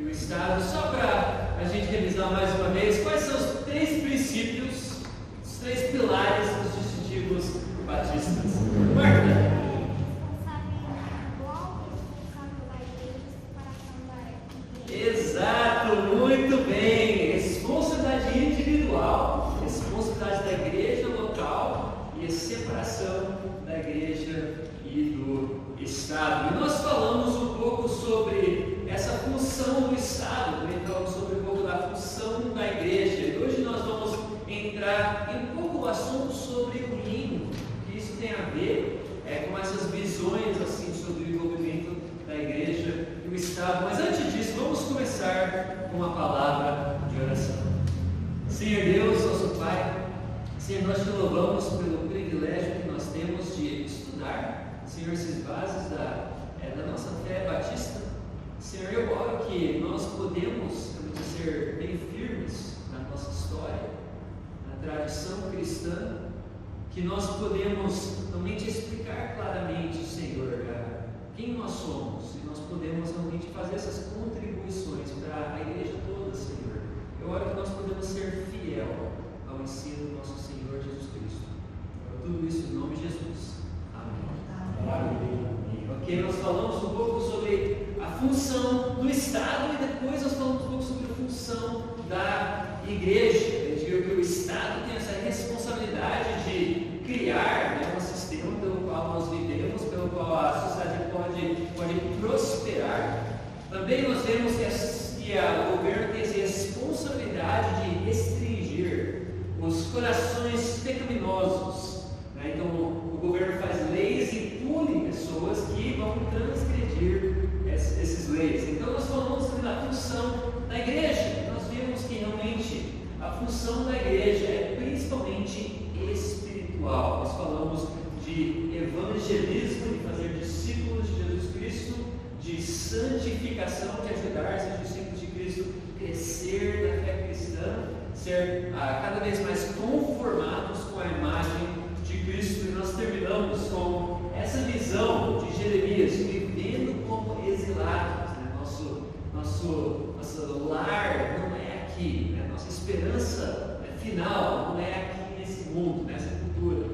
e o Estado. Só para a gente revisar mais uma vez, quais são os 3 princípios, os 3 pilares dos distintivos batistas? Marta? Exato, muito bem. Responsabilidade individual, responsabilidade da igreja local e a separação da igreja e do Estado. E nós falamos um pouco sobre essa função do Estado, também falamos sobre um pouco da função da igreja. E hoje nós vamos entrar em um pouco o assunto sobre o reino, que isso tem a ver com essas visões assim sobre o envolvimento da igreja e o Estado. Mas antes disso, vamos começar com uma palavra de oração. Senhor Deus, nosso Pai, Senhor, nós te louvamos pelo privilégio que nós temos de estudar, Senhor, esses bases da nossa fé batista. Senhor, eu oro que nós podemos ser bem firmes na nossa história, na tradição cristã, que nós podemos realmente explicar claramente, Senhor, quem nós somos, e nós podemos realmente fazer essas contribuições para a igreja toda, Senhor. Eu oro que nós podemos ser fiel ao ensino do nosso Senhor Jesus Cristo. Tudo isso em nome de Jesus. Amém. Amém. Ok, nós falamos um pouco sobre a função do Estado e depois nós falamos um pouco sobre a função da igreja. Eu digo que o Estado tem essa responsabilidade de criar um sistema pelo qual nós vivemos, pelo qual a sociedade pode prosperar. Também nós vemos que o governo tem essa responsabilidade de restringir os corações pecaminosos. Então o governo faz leis e pune pessoas que vão transgredir essas leis. Então nós falamos sobre a função da igreja. Nós vemos que realmente a função da igreja é principalmente espiritual. Nós falamos de evangelismo, de fazer discípulos de Jesus Cristo, de santificação, de ajudar esses discípulos de Cristo a crescer na fé cristã, ser cada vez mais conformados com a imagem de Cristo. E nós terminamos com essa visão de Jeremias, vivendo como exilados. Nosso lar não é aqui, nossa esperança final não é aqui nesse mundo, nessa cultura.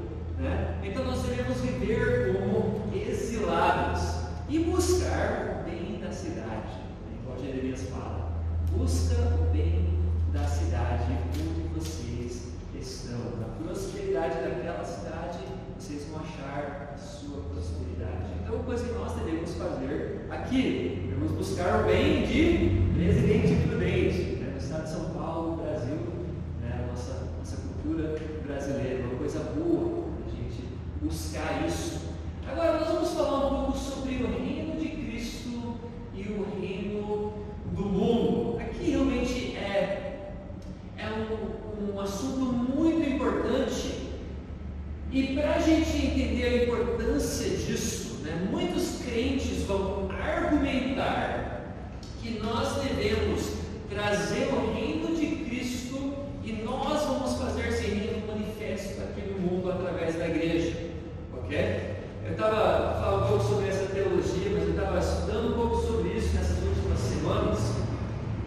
Então nós devemos viver como exilados e buscar o bem da cidade, igual Jeremias fala. Busca o bem da cidade onde vocês estão. Na prosperidade daquela cidade, vocês vão achar a sua prosperidade. Então, a coisa que nós devemos fazer aqui, devemos buscar o bem de Presidente Prudente, no estado de São Paulo, no Brasil, nossa cultura brasileira, uma coisa boa a gente buscar isso. Agora nós vamos falar um pouco sobre o reino de Cristo e o reino do mundo. Aqui realmente é um assunto muito importante, e para a gente entender a importância disso, muitos crentes vão argumentar que nós devemos trazer o reino de Cristo e nós vamos fazer esse reino manifesto aqui no mundo através da igreja, ok? Eu estava falando um pouco sobre essa teologia, mas eu estava estudando um pouco sobre isso nessas últimas semanas,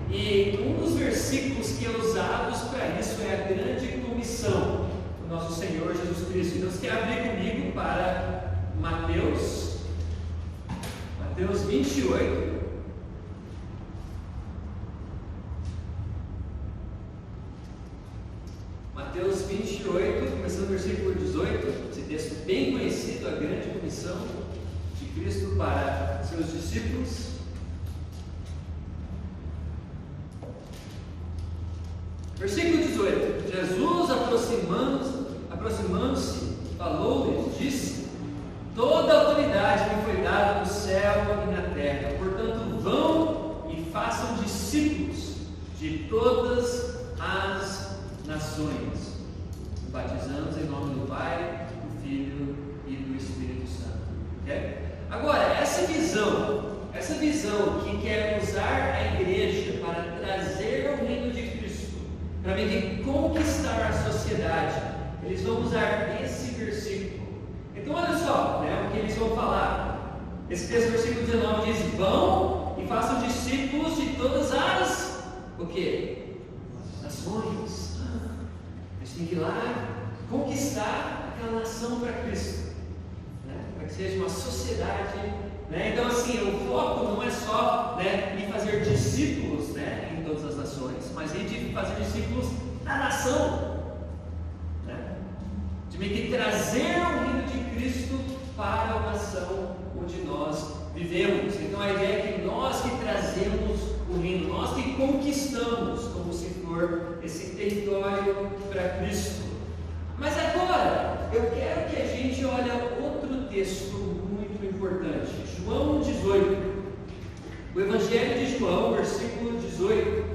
e um dos versículos que é usados para isso é a grande comissão do nosso Senhor Jesus Cristo. Então você quer abrir comigo para Mateus 28. Mateus 28, começando no versículo 18, esse texto bem conhecido, a grande comissão de Cristo para seus discípulos. Versículo 18: Jesus, aproximando-se, falou-lhes, disse: toda a autoridade me foi dada no céu e na terra, portanto vão e façam discípulos de todas as nações, batizando-os em nome do Pai, do Filho e do Espírito Santo. Okay? Agora, essa visão que quer usar a igreja para trazer o reino de Cristo, para meio conquistar a sociedade, eles vão usar esse versículo. Então olha só, o que eles vão falar. Esse texto, versículo 19, diz: vão e façam discípulos de todas as, o quê? Nações. Eles têm que ir lá conquistar aquela nação para Cristo, né? Para que seja uma sociedade, né? Então assim, o foco não é só, né, em fazer discípulos, né, em todas as nações, mas em de fazer discípulos da nação, né? De meio que trazer o reino de Cristo para a nação onde nós vivemos. Então a ideia é que nós que trazemos o reino, nós que conquistamos, como se for esse território para Cristo. Mas agora, eu quero que a gente olhe outro texto muito importante, João 18, o Evangelho de João, versículo 18.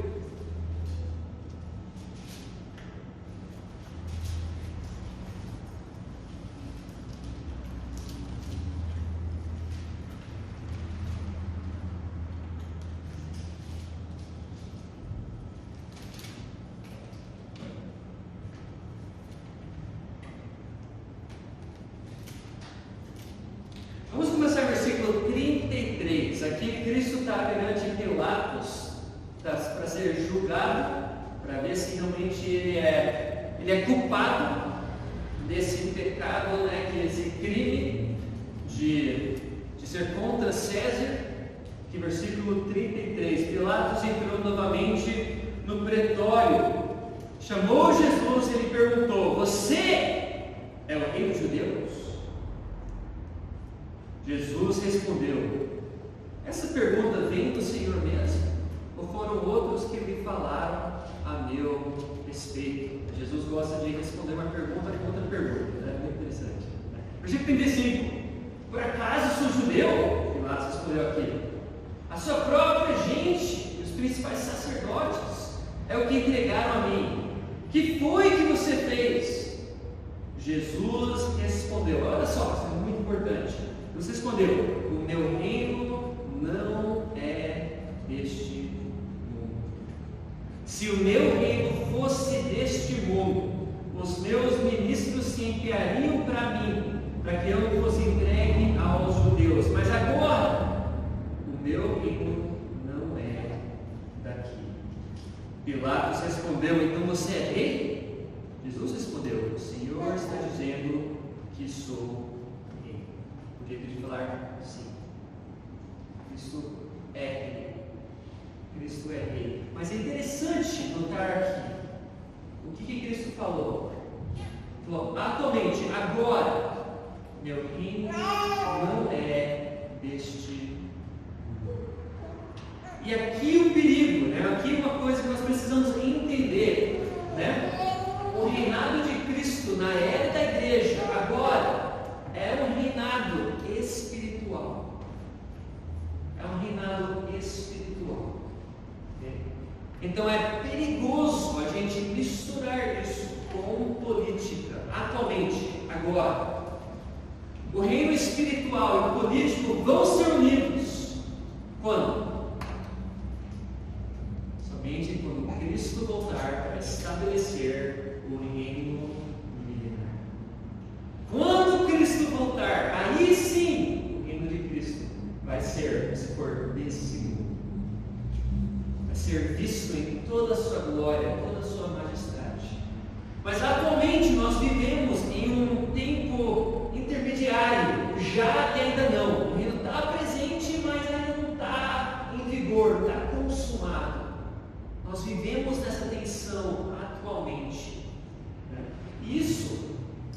Vamos começar o versículo 33. Aqui Cristo está perante Pilatos para ser julgado, para ver se realmente ele é culpado desse pecado, né, que esse crime de ser contra César. Que versículo 33, Pilatos entrou novamente no pretório, chamou Jesus e lhe perguntou: você é o rei dos judeus? Jesus respondeu: essa pergunta vem do Senhor mesmo, ou foram outros que lhe falaram a meu respeito? Jesus gosta de responder uma pergunta com outra pergunta, né? Muito interessante. Versículo 35: por acaso sou judeu? Pilatos respondeu aqui: a sua própria gente e os principais sacerdotes é o que entregaram a mim. Que foi que você fez? Jesus respondeu, olha só, isso é muito importante. Jesus respondeu: o meu reino não é deste mundo. Se o meu reino fosse deste mundo, os meus ministros se enviariam para mim, para que eu não fosse entregue aos judeus. Mas agora, o meu reino não é daqui. Pilatos respondeu: então você é rei? Jesus respondeu: o Senhor está dizendo que sou. O jeito de falar sim. Cristo é rei. Cristo é rei. Mas é interessante notar aqui o que Cristo falou. Ele falou: atualmente, agora, meu reino não é deste mundo. E aqui o perigo, né? Aqui uma coisa que nós precisamos entender, né? O reinado de Cristo na era da igreja agora é um reinado espiritual. É um reinado espiritual. Então é perigoso a gente misturar isso com política. Atualmente, agora, o reino espiritual e o político vão ser unidos. Quando? Somente quando Cristo voltar para estabelecer o reino milenar. Quando Cristo voltar, aí sim o reino de Cristo vai ser, se for desse mundo, vai ser visto em toda a sua glória, toda a sua majestade. Mas atualmente nós vivemos em um tempo intermediário, já e ainda não. O reino está presente, mas ainda não está em vigor, está consumado. Nós vivemos nessa tensão atualmente. Isso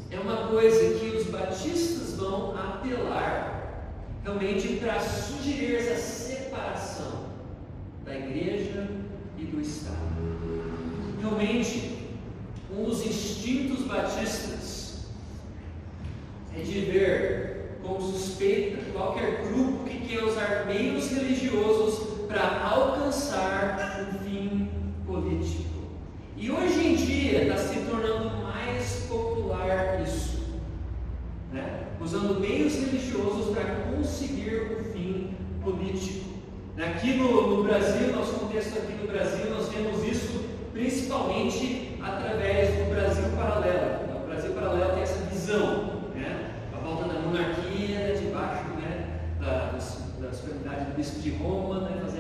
é uma coisa que os batistas vão apelar realmente para sugerir essa separação da igreja e do Estado. Realmente, um dos instintos batistas é de ver como suspeita qualquer grupo que quer usar meios religiosos para alcançar um fim político. E hoje em dia está se tornando mais popular isso, né? Usando meios religiosos para conseguir um fim político. Aqui no Brasil, nosso contexto aqui no Brasil, nós vemos isso principalmente através do Brasil Paralelo. O Brasil Paralelo tem essa visão, né? A volta da monarquia, debaixo, né, da superioridade do bispo de Roma, né? Fazer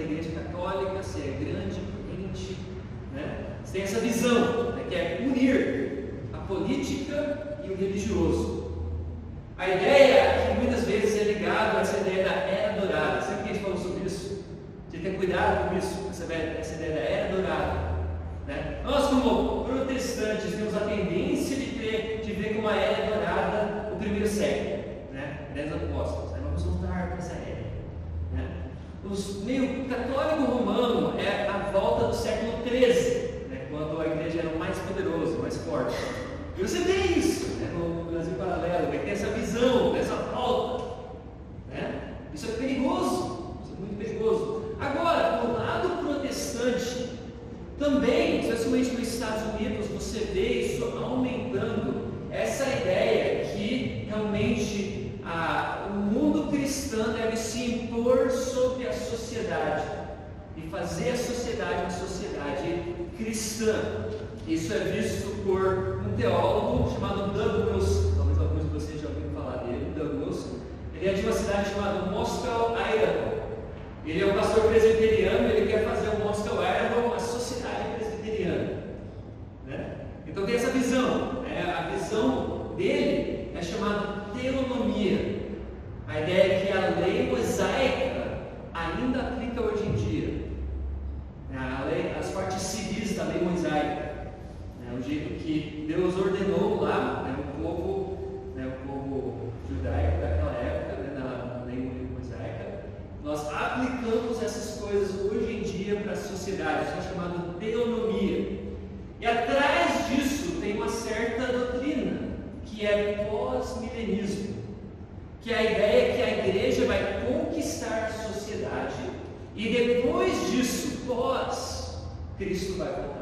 política e o religioso. A ideia que muitas vezes é ligada a essa ideia da era dourada. Sempre que a gente falou sobre isso, de ter cuidado com isso, essa ideia da era dourada. Né? Nós, como protestantes, temos a tendência de ver como a era dourada o primeiro século, né? 10 apóstolos. Né? Vamos voltar para essa era. Né? O católico romano é a volta do século XIII, né? Quando a igreja era o mais poderoso, mais forte. E você vê isso, né? No Brasil Paralelo, vai ter essa visão dessa volta. Né? Isso é perigoso, isso é muito perigoso. Agora, do lado protestante, também, especialmente nos Estados Unidos, você vê isso aumentando, essa ideia que realmente o mundo cristão deve se impor sobre a sociedade e fazer a sociedade uma sociedade cristã. Isso é visto por um teólogo chamado Douglas, talvez alguns de vocês já ouviram falar dele, Douglas. Ele é de uma cidade chamada Moscow, Idaho. Ele é um pastor presbiteriano, ele quer fazer o Moscow, Idaho uma sociedade presbiteriana. Né? Então tem essa visão. Né? A visão dele é chamada teonomia. A ideia é que a lei mosaica ainda aplica hoje em dia. As partes civis da lei mosaica. O jeito que Deus ordenou lá, o povo judaico daquela época, na lei mosaica, nós aplicamos essas coisas hoje em dia para a sociedade. Isso é chamado teonomia. E atrás disso tem uma certa doutrina, que é pós-milenismo, que é a ideia que a igreja vai conquistar a sociedade e depois disso, Cristo vai voltar.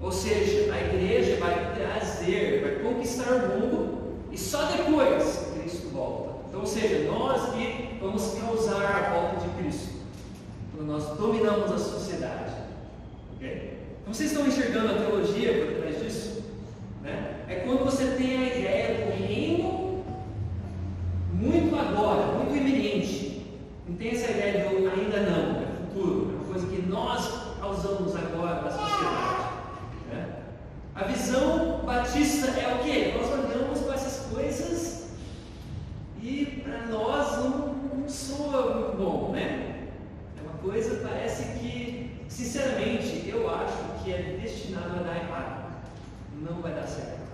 Ou seja, a igreja vai conquistar o mundo e só depois Cristo volta. Então, ou seja, nós que vamos causar a volta de Cristo, quando nós dominamos a sociedade. Okay? Então, vocês estão enxergando a teologia por trás disso? Né? É quando você tem a ideia do reino muito agora, muito iminente. Não tem essa ideia do ainda não, é futuro, é uma coisa que nós causamos agora na sociedade. A visão batista é o quê? Nós olhamos para essas coisas e para nós não soa muito bom, né? É uma coisa, parece que, sinceramente, eu acho que é destinado a dar errado. Não vai dar certo.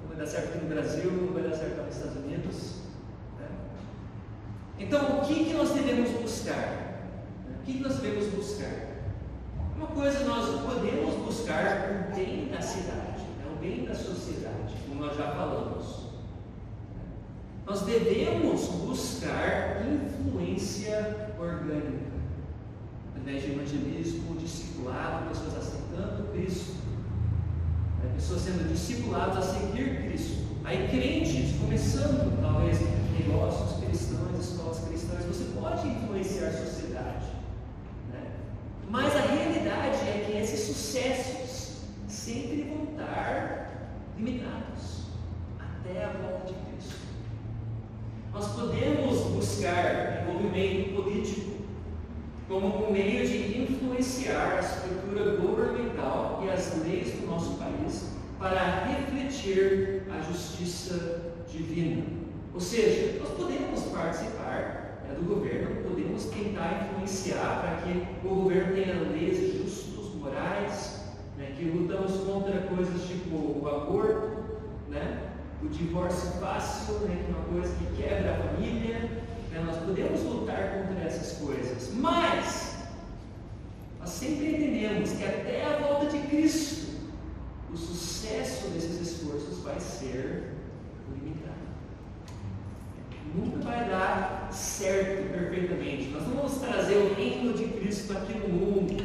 Não vai dar certo aqui no Brasil, não vai dar certo nos Estados Unidos. Né? Então, o que nós devemos buscar? O que nós devemos buscar? Uma coisa, nós podemos buscar o bem da cidade, o bem da sociedade, como nós já falamos. Nós devemos buscar influência orgânica, através de evangelismo, discipulado, pessoas aceitando Cristo, pessoas sendo discipuladas a seguir Cristo. Aí crentes, começando talvez negócios cristãos, escolas cristãs, você pode influenciar a sociedade. Mas a realidade é que esses sucessos sempre vão estar limitados até a volta de Cristo. Nós podemos buscar envolvimento político como um meio de influenciar a estrutura governamental e as leis do nosso país para refletir a justiça divina. Ou seja, nós podemos participar do governo, podemos tentar influenciar para que o governo tenha leis justas, morais, que lutamos contra coisas tipo o aborto, o divórcio fácil, que é uma coisa que quebra a família. Nós podemos lutar contra essas coisas, mas nós sempre entendemos que até a volta de Cristo, o sucesso desses esforços vai ser limitado. Nunca vai dar certo perfeitamente. Nós não vamos trazer o reino de Cristo aqui no mundo,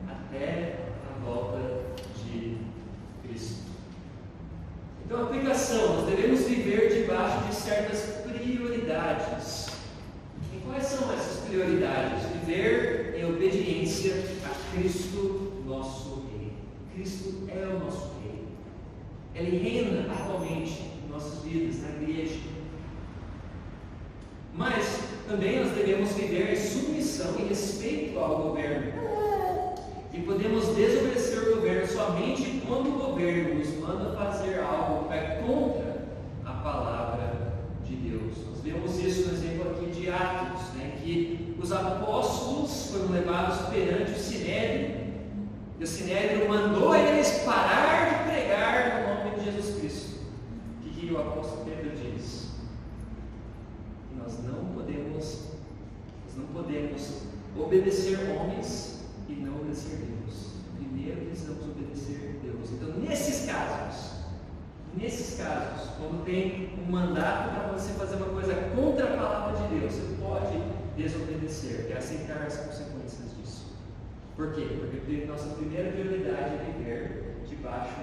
até a volta de Cristo. Então, a aplicação, nós devemos viver debaixo de certas prioridades. E quais são essas prioridades? Viver em obediência a Cristo, nosso Rei. Cristo é o nosso Rei. Ele reina atualmente em nossas vidas, na igreja. Mas também nós devemos viver em submissão e respeito ao governo. E podemos desobedecer o governo só somente quando o governo nos manda fazer algo que vai contra a palavra de Deus. Nós vemos isso no exemplo aqui de Atos, né, que os apóstolos foram levados perante o Sinédrio, e o Sinédrio mandou eles parar de pregar no nome de Jesus Cristo. O que o apóstolo Pedro diz? Que nós não podemos obedecer homens e não obedecer Deus. Primeiro precisamos obedecer Deus. Então, nesses casos, quando tem um mandato para você fazer uma coisa contra a palavra de Deus, você pode desobedecer e aceitar as consequências disso. Por quê? Porque nossa primeira prioridade é viver debaixo